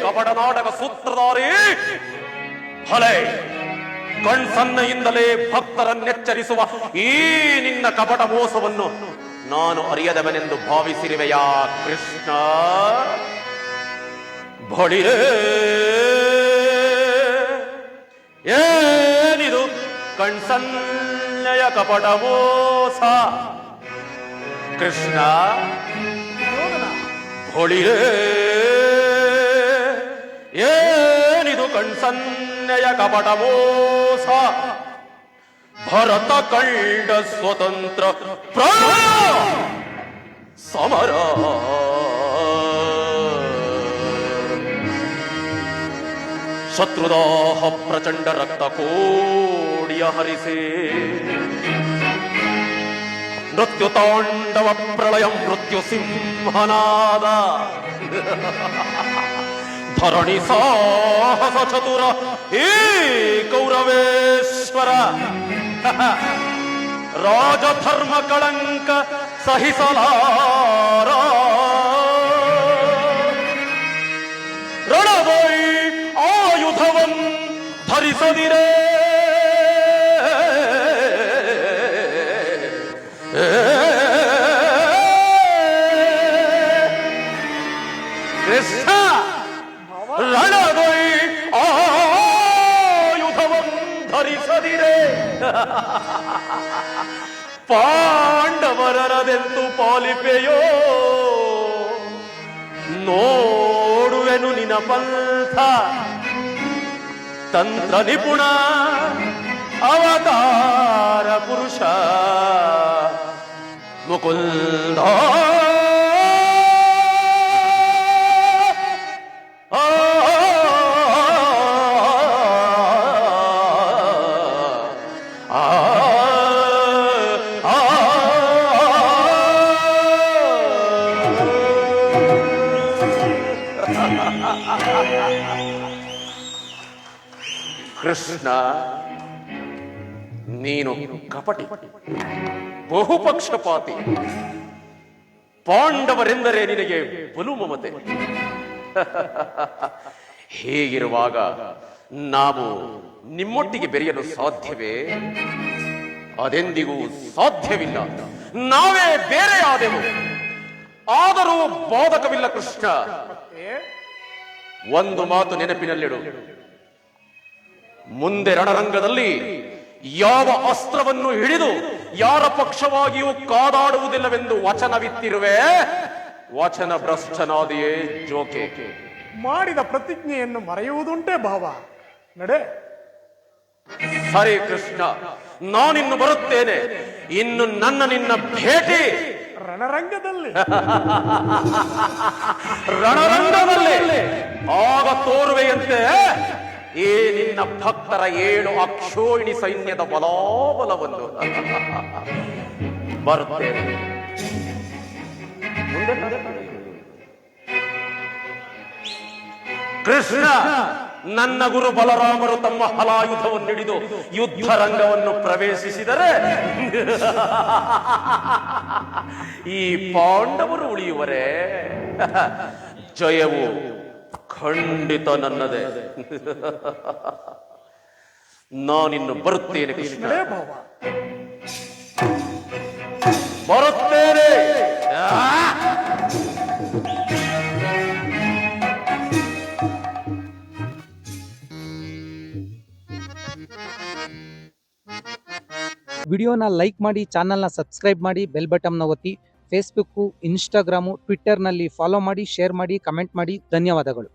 ಕಪಟ ನಾಟಕ ಸೂತ್ರಧಾರಿ ಭಲೆ ಕಣ್ಸನ್ನೆಯಿಂದಲೇ ಭಕ್ತರನ್ನೆಚ್ಚರಿಸುವ ಈ ನಿನ್ನ ಕಪಟ ಮೋಸವನ್ನು ನಾನು ಅರಿಯದವನೆಂದು ಭಾವಿಸಿರುವೆಯಾ ಕೃಷ್ಣ? ಬಳಿರೇ ಏನಿದು ಕಣ್ಸನ್ನೆಯ ಕಪಟ ಮೋಸ? ಕೃಷ್ಣ ಬಳಿರೇ ಏನಿದು ಕಣ್ಸನ್ನೆಯ ಕಪಟ ಮೋಸ? ಭರತ ಕಂಡ ಸ್ವತಂತ್ರ ಸಮರ ಶತ್ರುದಾಹ ಪ್ರಚಂಡ ರಕ್ತ ಕೋಡಿಯ ಹರಿಸೆ ಮೃತ್ಯು ತಾಂಡವ ಪ್ರಳಯ ಮೃತ್ಯು ಸಿಂಹನಾದ ಧರಣಿ ಸಾಹಸ ಚತುರ ಈ ಕೌರವೇಶ್ವರ ರಾಜಧರ್ಮ ಕಳಂಕ ಸಹಿಸಲಾರ ರಣವೈ ಆಯುಧವನ್ ಧರಿಸದಿರೇ ಕೃಷ್ಣ ರಣವೈ ಆಯುಧವನ್ ಧರಿಸದಿರೇ ಪಾಂಡವರದೆಂದು ಪಾಲಿಪೆಯೋ ನೋಡುವೆನು ನಿನ ಪಂಥ ತಂತ್ರ ನಿಪುಣ ಅವತಾರ ಪುರುಷ ಮುಕುಂದ ಕೃಷ್ಣ, ನೀನು ಕಪಟಿ, ಬಹುಪಕ್ಷಪಾತಿ. ಪಾಂಡವರೆಂದರೆ ನಿನಗೆ ಬಲು ಮಮತೆ. ಹೀಗಿರುವಾಗ ನಾವು ನಿಮ್ಮೊಟ್ಟಿಗೆ ಬೆರೆಯಲು ಸಾಧ್ಯವೇ? ಅದೆಂದಿಗೂ ಸಾಧ್ಯವಿಲ್ಲ. ನಾವೇ ಬೇರೆ ಆದೆವು, ಆದರೂ ಬಾಧಕವಿಲ್ಲ. ಕೃಷ್ಣ, ಒಂದು ಮಾತು ನೆನಪಿನಲ್ಲಿಡು. ಮುಂದೆ ರಣರಂಗದಲ್ಲಿ ಯಾವ ಅಸ್ತ್ರವನ್ನು ಹಿಡಿದು ಯಾರ ಪಕ್ಷವಾಗಿಯೂ ಕಾದಾಡುವುದಿಲ್ಲವೆಂದು ವಚನವಿತ್ತಿರುವೆ. ವಚನ ಭ್ರಷ್ಟನಾದಿಯೇ ಜೋಕೆ. ಮಾಡಿದ ಪ್ರತಿಜ್ಞೆಯನ್ನು ಮರೆಯುವುದುಂಟೆ ಭಾವ. ನಡೆ. ಸರಿ ಕೃಷ್ಣ, ನಾನಿನ್ನು ಬರುತ್ತೇನೆ. ಇನ್ನು ನಿನ್ನ ಭೇಟಿ ರಣರಂಗದಲ್ಲಿ. ರಣರಂಗದಲ್ಲಿ ಆಗ ತೋರುವೆಯಂತೆ ಈ ನಿನ್ನ ಭಕ್ತರ 7 ಅಕ್ಷೋಹಿಣಿ ಸೈನ್ಯದ ಬಲಾಬಲವನ್ನು. ಬರುತ್ತೇನೆ. ಕೃಷ್ಣ, ನನ್ನ ಗುರು ಬಲರಾಮರು ತಮ್ಮ ಹಲಾಯುಧವನ್ನು ಹಿಡಿದು ಯುದ್ಧ ರಂಗವನ್ನು ಪ್ರವೇಶಿಸಿದರೆ ಈ ಪಾಂಡವರು ಉಳಿಯುವರೇ? ಜಯವು ಖಂಡಿತ ನನ್ನದೇ. ನಾನಿನ್ನು ಬರುತ್ತೇನೆ ಕೃಷ್ಣ, ಬರುತ್ತೇನೆ. ವಿಡಿಯೋನ ಲೈಕ್ ಮಾಡಿ, ಚಾನಲ್ನ ಸಬ್ಸ್ಕ್ರೈಬ್ ಮಾಡಿ, ಬೆಲ್ ಬಟನ್ನ ಒತ್ತಿ. ಫೇಸ್ಬುಕ್ಕು, ಇನ್ಸ್ಟಾಗ್ರಾಮು, ಟ್ವಿಟ್ಟರ್ನಲ್ಲಿ ಫಾಲೋ ಮಾಡಿ, ಶೇರ್ ಮಾಡಿ, ಕಮೆಂಟ್ ಮಾಡಿ. ಧನ್ಯವಾದಗಳು.